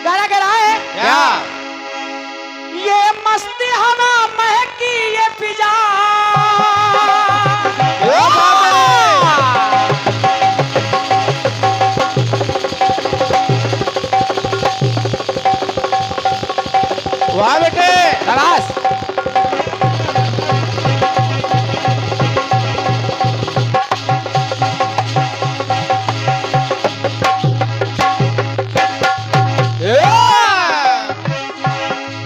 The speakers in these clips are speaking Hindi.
गाना कह रहा है क्या? ये मस्ती हवा महकी ये फिजा वाह बेटे शाबाश।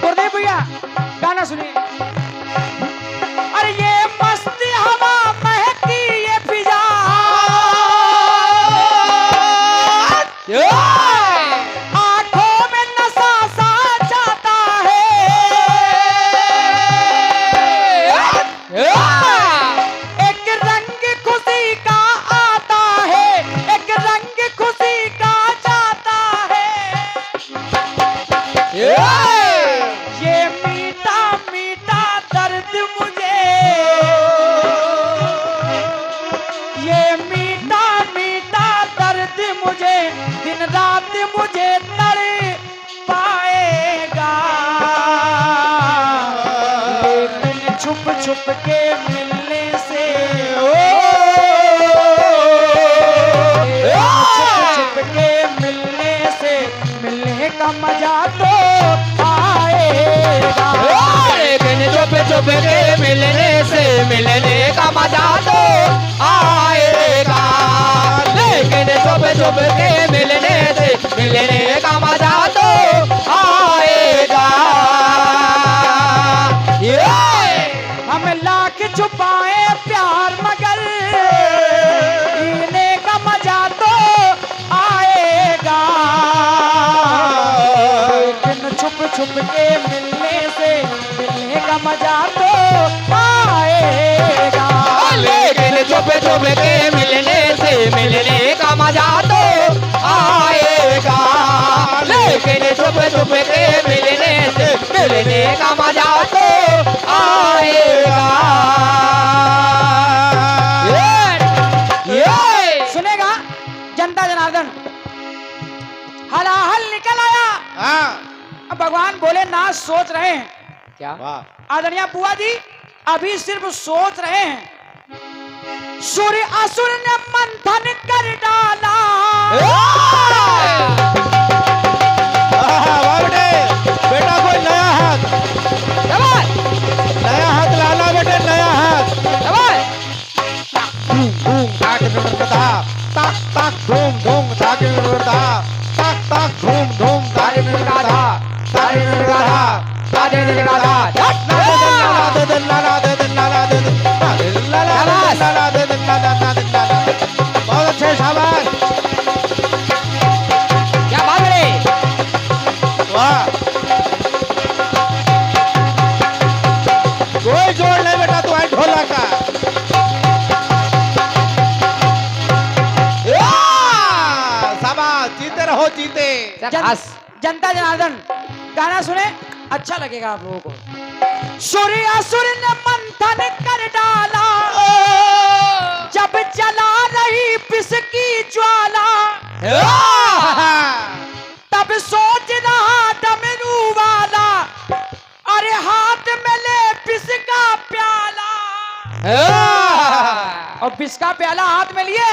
गुरुदेव भैया गाना सुनिए। अरे ये मस्ती हवा महकी ये फिजा आंखों में नशा सा जाता है एक रंग खुशी का आता है एक रंग खुशी का जाता है ये मीठा मीठा दर्द मुझे ये मीठा मीठा दर्द मुझे दिन रात मुझे तड़ पाएगा लेकिन छुप छुप के मिलने से छुप छुप के मिलने से मिलने का मजा तो आएगा लेकिन चुप चुप के मिलने से मिलने का मजा तो आएगा लेकिन चुप चुप के मिलने से मिलने का मजा तो आएगा हम लाख छुपाए प्यार मगर जीने का मजा तो आएगा लेकिन छुप छुप के मिलने से मिलने का मजा तो आएगा लेकिन चुप चुप के मिलने से मिलने का मजा तो आएगा लेकिन चुप चुप के मिलने से मिलने का मजा तो आएगा सुनेगा जनता जनार्दन हलाहल निकल आया। अब भगवान बोले ना सोच रहे हैं क्या आदरणीय बुआ जी अभी सिर्फ सोच रहे हैं सूर्य असुर ने मंथन कर डाला बेटा कोई नया हाथ लाना बेटे नया हाथ ताक ताक धूम धूम धागे ताक ताक धूम धूम धागे बहुत अच्छे शाबाश क्या बात है वाह कोई जोड़ नहीं बेटा तू आई ढोला का शाबाश जीते रहो जीते जनता जनार्दन गाना सुने अच्छा लगेगा आप लोगों को सूर्य असुर ने मंथन कर डाला जब जला रही पिसकी ज्वाला तब सोच रहा डमरू वाला अरे हाथ में ले पिसका प्याला और पिसका प्याला हाथ में लिए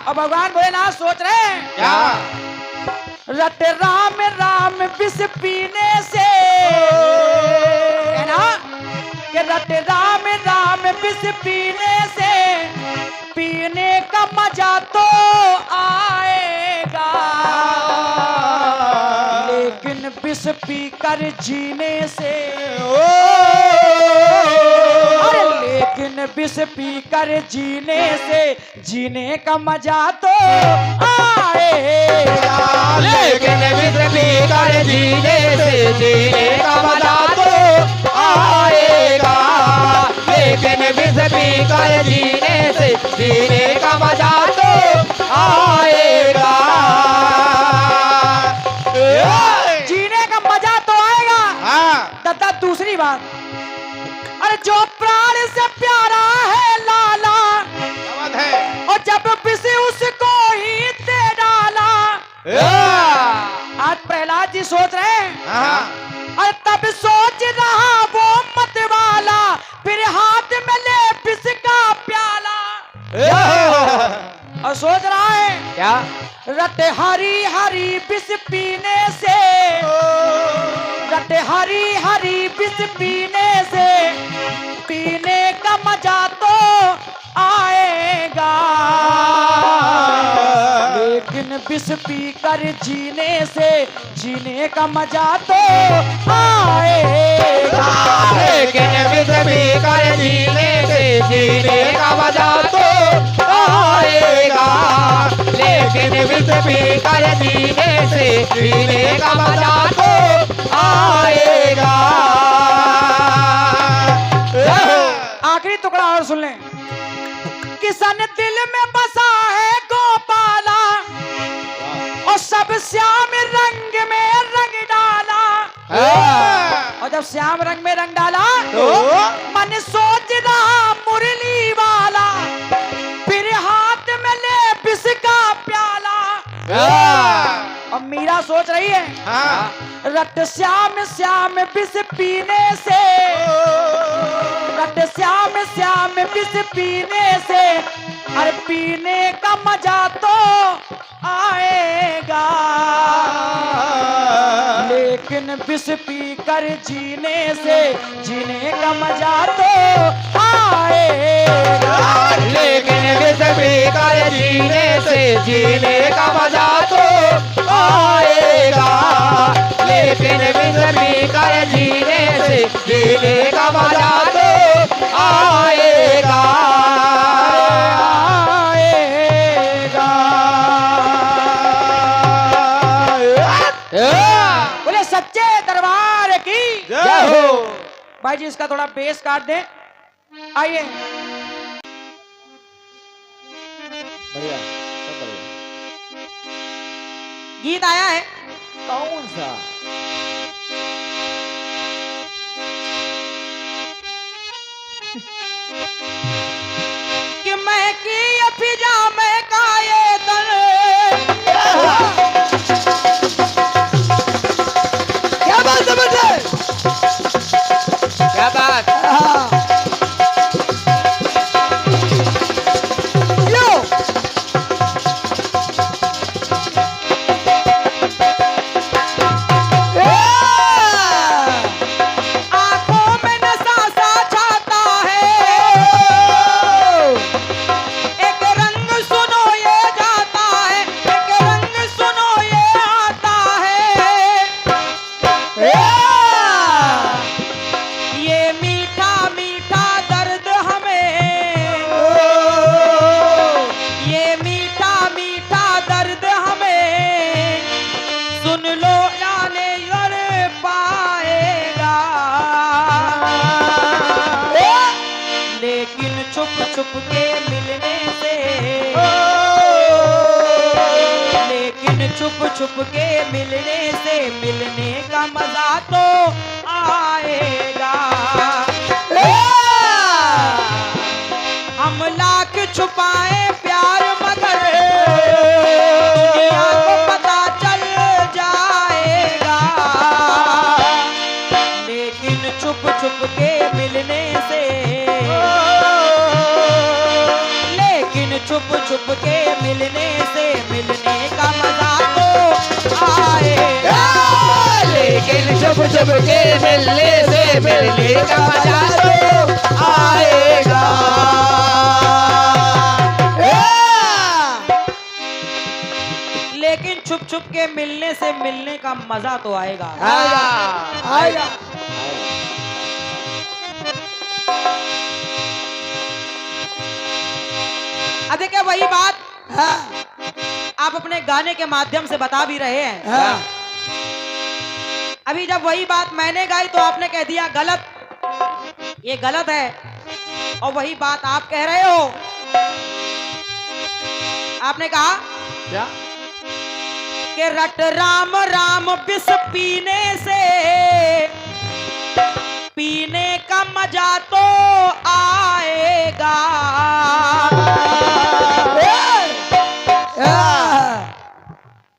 और भगवान भोलेनाथ सोच रहे हैं रट राम राम विष पीने से है ना कि रट राम राम विष पीने से पीने का मजा तो आएगा लेकिन विष पीकर जीने से अरे लेकिन विष पीकर जीने से जीने का मजा तो आएगा लेकिन विष पीकर जीने से जीने का मजा तो आएगा लेकिन विष पीकर जीने से जीने का मजा तो आएगा जीने का मजा तो आएगा तथा दूसरी बात अरे जो प्राण से प्यारा है लाला और जब विष उसको ही दे डाला आज प्रहलाद महाराज जी सोच रहे हैं। हाँ। और तब सोच रहा वो मत वाला, फिर हाथ में ले विष का प्याला। और सोच रहा है क्या? रट हरी हरी विष पीने से, रट हरी हरी विष पीने से, पीने का मजा तो आएगा, लेकिन विष पी कर जीने से, जीने का मजा तो आएगा। लेकिन विष पी कर जीने से जीने का मजा तो आएगा, लेकिन विष पी कर जीने से जीने का मजा तो आएगा। आखिरी टुकड़ा और सुन लें। किसान दिल में बसा है गोपाला, और सब श्याम रंग में रंग डाला। और जब श्याम रंग में रंग डाला तो मन सोच रहा मुरली वाला, फिर हाथ में ले विष का प्याला। और मीरा सोच रही है हाँ। रट श्याम श्याम विष पीने से, रट श्याम श्याम विष पीने से, और पीने का मजा तो आएगा, लेकिन विष पी कर जीने से, जीने का मजा तो आएगा। लेकिन विष पी कर जीने से जीने का मजा तो आएगा, लेकिन विष पी कर जीने से जीने का मजा तो आएगा। बोले सच्चे दरबार की जय हो। भाई जी इसका थोड़ा बेस काट दें। आइए बढ़िया, सब बढ़िया। गीत आया है कौन सा? कि मैं की फिजा में का ये दल, क्या बात है बेटे? क्या बात? छुप के मिलने से, लेकिन छुप के मिलने से, मिलने का मजा तो आएगा। हम लाख छुपाए प्यार मगर दुनिया को पता चल जाएगा, लेकिन छुप के मिलने से, छुप के मिलने से, मिलने का मजा तो आएगा, लेकिन छुप के मिलने से मिलने का मजा तो आएगा। लेकिन छुप के मिलने से मिलने का मजा तो आएगा। आएगा। देखिए वही बात आप अपने गाने के माध्यम से बता भी रहे हैं। अभी जब वही बात मैंने गाई तो आपने कह दिया गलत, ये गलत है, और वही बात आप कह रहे हो। आपने कहा क्या? कि रट राम राम विष पीने से, पीने का मजा तो आएगा।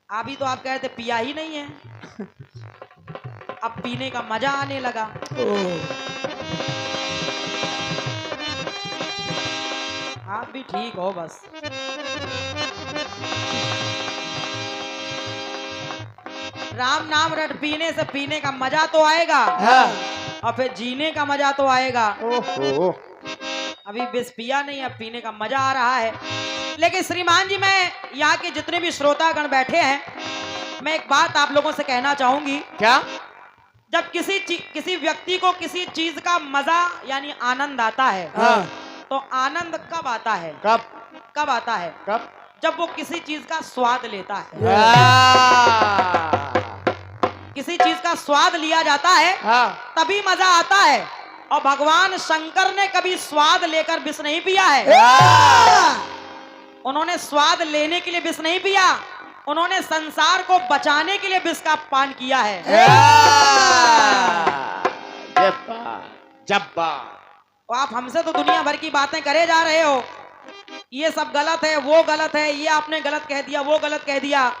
आप भी तो आप कह रहे थे पिया ही नहीं है, अब पीने का मजा आने लगा। आप भी ठीक हो बस। राम नाम रट पीने से पीने का मजा तो आएगा, और फिर जीने का मजा तो आएगा। ओहो। अभी बिस पिया नहीं, अब पीने का मजा आ रहा है। लेकिन श्रीमान जी, मैं यहाँ के जितने भी श्रोतागण बैठे हैं, मैं एक बात आप लोगों से कहना चाहूंगी। क्या? जब किसी व्यक्ति को किसी चीज का मजा यानी आनंद आता है, तो आनंद कब आता है? कब आता है? कब? जब वो किसी चीज का स्वाद लेता है। किसी चीज का स्वाद लिया जाता है, तभी मजा आता है। और भगवान शंकर ने कभी स्वाद लेकर विष नहीं पिया है। उन्होंने स्वाद लेने के लिए विष नहीं पिया, उन्होंने संसार को बचाने के लिए विष का पान किया है। जब्बा। तो आप हमसे तो दुनिया भर की बातें करे जा रहे हो, ये सब गलत है, वो गलत है, ये आपने गलत कह दिया, वो गलत कह दिया।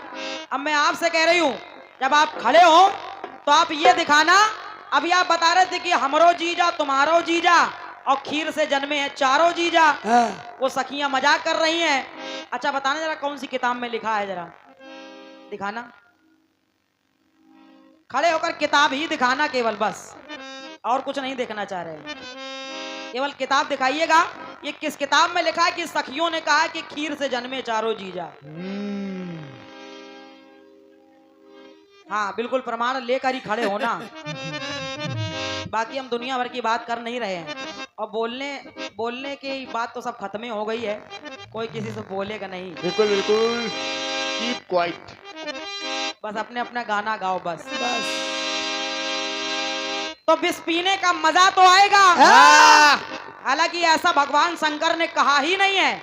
अब मैं आपसे कह रही हूं, जब आप खड़े हो तो आप ये दिखाना। अभी आप बता रहे थे कि हमरो जीजा तुम्हारो जीजा और खीर से जन्मे हैं चारों जीजा। वो सखियां मजाक कर रही हैं। अच्छा बताना जरा कौन सी किताब में लिखा है, जरा दिखाना। खड़े होकर किताब ही दिखाना केवल, बस और कुछ नहीं देखना चाह रहे, केवल किताब दिखाइएगा। ये किस किताब में लिखा है कि सखियों ने कहा कि खीर से जन्मे चारों जीजा। हाँ बिल्कुल प्रमाण लेकर ही खड़े होना। बाकी हम दुनिया भर की बात कर नहीं रहे हैं, और बोलने की बात तो सब खत्म हो गई है, कोई किसी से बोलेगा नहीं। बिल्कुल बिल्कुल, कीप क्वाइट, बस अपने अपना गाना गाओ बस। तो विष पीने का मजा तो आएगा। हालांकि ऐसा भगवान शंकर ने कहा ही नहीं है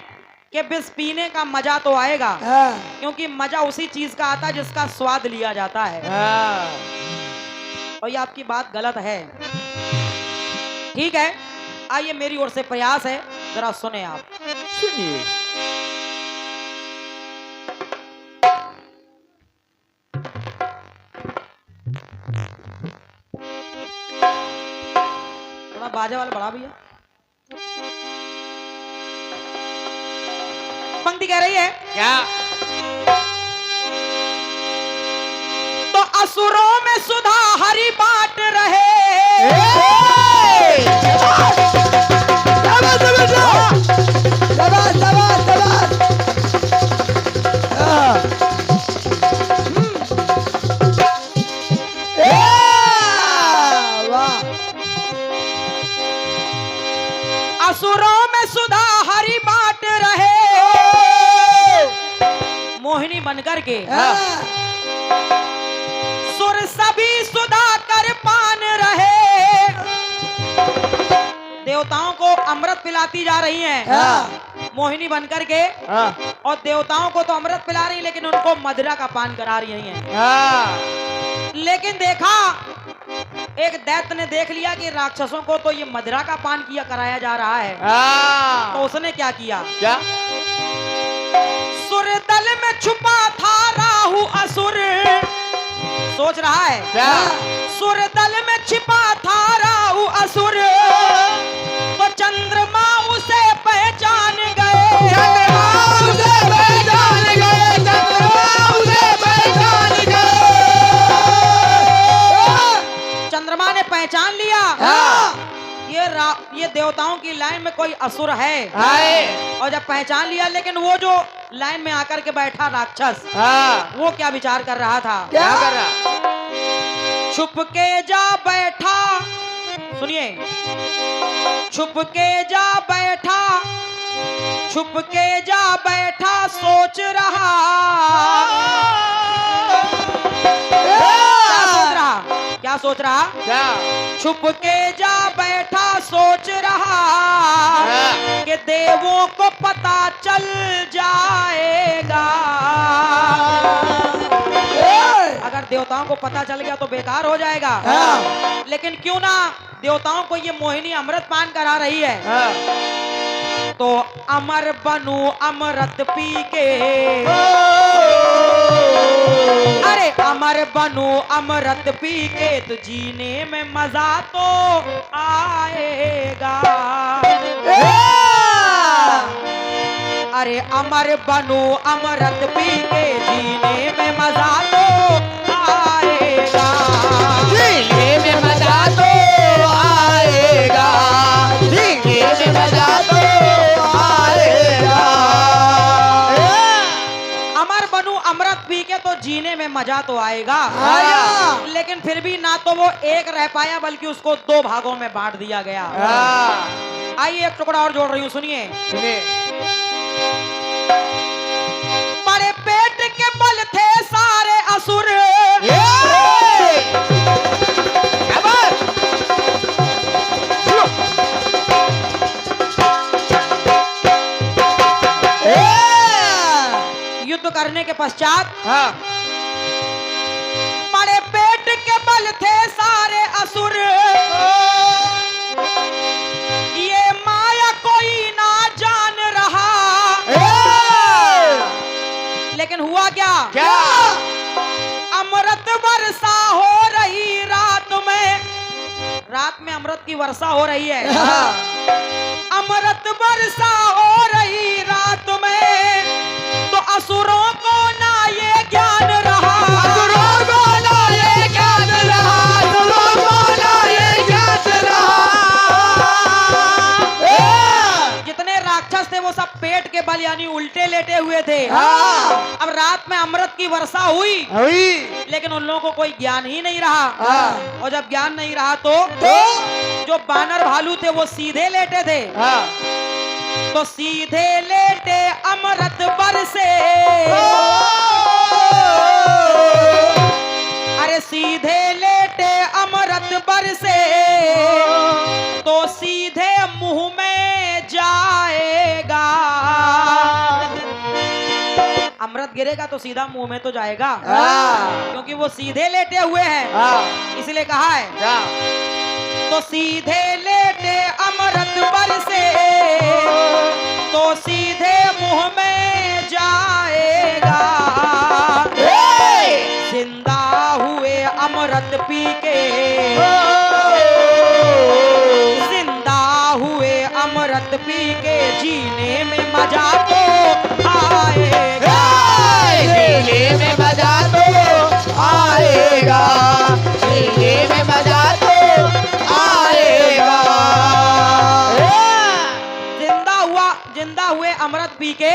कि विष पीने का मजा तो आएगा, क्योंकि मजा उसी चीज का आता है जिसका स्वाद लिया जाता है। और ये आपकी बात गलत है। ठीक है, आइए मेरी ओर से प्रयास है, जरा सुने आप। सुनिए। थोड़ा बाजे वाला बढ़ा भैया। पंक्ति कह रही है क्या? तो असुरों में सुधा हरि बांट रहे। असुरों में सुधा हरि बांट रहे, मोहिनी बनकर के सुर सभी सुधा कर पान रहे। देवताओं को अमृत पिलाती जा रही हैं मोहिनी बनकर के, और देवताओं को तो अमृत पिला रही, लेकिन उनको मदिरा का पान करा रही हैं। लेकिन देखा, एक दैत्य ने देख लिया कि राक्षसों को तो ये मदिरा का पान किया कराया जा रहा है, तो उसने क्या किया? क्या? सुर दल में छुपा था राहु असुर। सोच रहा है क्या? सुर दल में छिपा था राहु असुर, तो चंद्रमा उसे पहचान गए। चंद्रमा उसे पहचान गए, चंद्रमा उसे पहचान गए। चंद्रमा ने पहचान लिया ये देवताओं की लाइन में कोई असुर है। और जब पहचान लिया, लेकिन वो जो लाइन में आकर के बैठा राक्षस, वो क्या विचार कर रहा था? क्या कर रहा? छुप के जा बैठा, सुनिए, छुप के जा बैठा, छुप के जा बैठा सोच रहा। क्या सोच रहा? क्या? छुप के जा बैठा सोच रहा कि देवों को पता चल जाएगा। अगर देवताओं को पता चल गया तो बेकार हो जाएगा। लेकिन क्यों ना देवताओं को ये मोहिनी अमृत पान करा रही है, तो अमर बनू अमृत पी के अरे अमर बनो अमृत पी के तो जीने में मजा तो आएगा। अरे अमर बनो अमृत पी के जीने में मजा तो आएगा। जीने में मजा तो आएगा, जीने में मजा तो आएगा। अमर बनू अमृत पी के तो जीने में मजा तो आएगा। लेकिन फिर भी ना तो वो एक रह पाया बल्कि उसको दो भागों में बांट दिया गया। आइए एक टुकड़ा और जोड़ रही हूँ, सुनिए। बड़े पेट के बल थे सारे असुर, युद्ध करने के पश्चात बड़े पेट के बल थे सारे असुर, ये माया कोई ना जान रहा। लेकिन हुआ क्या? अमृत वर्षा हो रही रात में अमृत की वर्षा हो रही है। अमृत वर्षा हो रही रात में तो असुरों को ना ये ज्ञान रहा, असुरों को ना ये ज्ञान रहा, असुरों को ना ये ज्ञान रहा। जितने राक्षस थे वो सब पेट के बल यानी उल्टे लेटे हुए थे। अब रात में अमृत की वर्षा हुई लेकिन उन लोगों को कोई ज्ञान ही नहीं रहा। और जब ज्ञान नहीं रहा तो जो बानर भालू थे वो सीधे लेटे थे। तो सीधे लेटे अमृत बरसे, अरे सीधे लेटे अमृत बरसे तो सीधे मुंह में जाएगा। अमृत गिरेगा तो सीधा मुंह में तो जाएगा, क्योंकि वो सीधे लेटे हुए हैं, इसलिए कहा है। तो सीधे लेटे अमृत बरसे तो सीधे मुंह में जाएगा। जिंदा हुए अमृत पी के, जिंदा हुए अमृत पी के जीने में मजा तो आएगा, जीने में मजा तो आएगा, जीने में मजा तो आएगा। जिंदा हुए अमृत पी के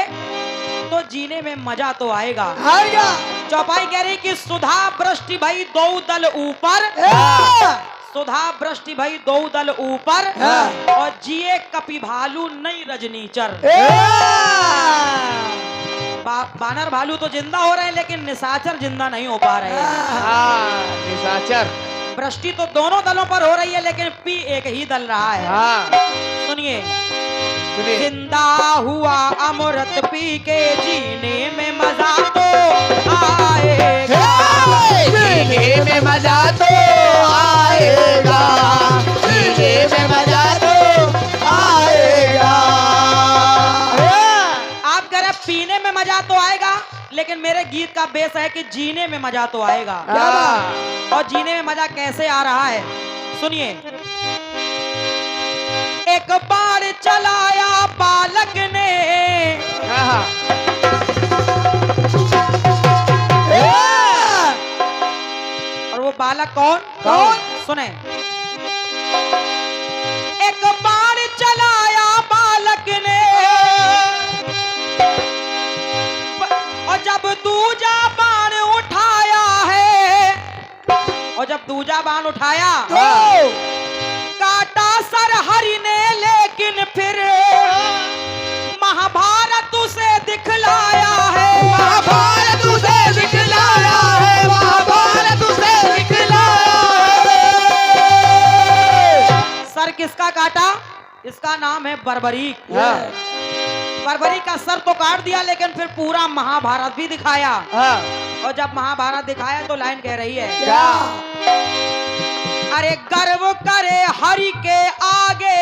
तो जीने में मजा तो आएगा। चौपाई कह रही कि सुधा वृष्टि भई दो दल ऊपर, सुधा वृष्टि भई दो दल ऊपर और जिए कपि भालू नई रजनीचर। बानर भालू तो जिंदा हो रहे हैं लेकिन निशाचर जिंदा नहीं हो पा रहे हैं। निशाचर वृष्टि तो दोनों दलों पर हो रही है लेकिन पी एक ही दल रहा है। सुनिए। जिंदा हुआ अमृत पी के जीने में मजा तो आएगा, जीने में मजा तो आएगा, जीने में मजा तो आएगा। आप कह रहे पीने में मजा तो आएगा, लेकिन मेरे गीत का बेस है कि जीने में मजा तो आएगा। और जीने में मजा कैसे आ रहा है सुनिए। एक बार चलाया बालक ने, और वो बालक कौन सुने। एक बार चलाया बालक ने और जब दूजा बाण उठाया है, और जब दूजा बाण उठाया काटा सर हरि ने, लेकिन फिर महाभारत उसे दिखलाया है, महाभारत उसे दिखलाया है, महाभारत उसे दिखलाया है। सर किसका काटा? इसका नाम है बर्बरीक। बर्बरीक का सर तो काट दिया लेकिन फिर पूरा महाभारत भी दिखाया। और जब महाभारत दिखाया तो लाइन कह रही है क्या? अरे गर्व करे हरि के आगे,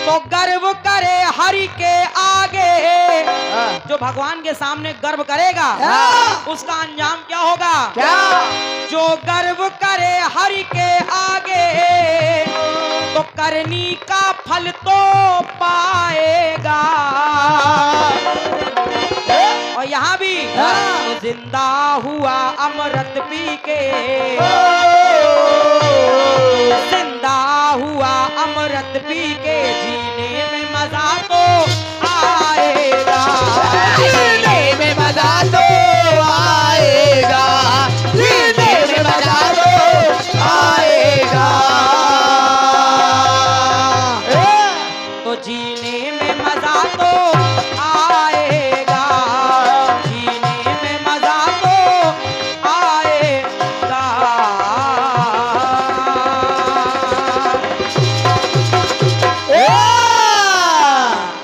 तो गर्व करे हरि के आगे, जो भगवान के सामने गर्व करेगा उसका अंजाम क्या होगा? क्या? जो गर्व करे हरि के आगे तो करनी का फल तो पाएगा। और यहाँ भी तो जिंदा हुआ अमृत पी के, जिंदा हुआ अमृत पी के जीने में मजा तो आएगा। जीने में मजा तो आएगा, जीने में मजा तो आएगा। तो जीने में मजा तो आएगा, जीने में मजा तो आएगा।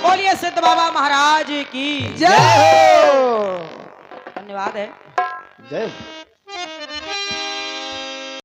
बोलिए सिद्ध बाबा महाराज की जय हो। धन्यवाद है। जय हो।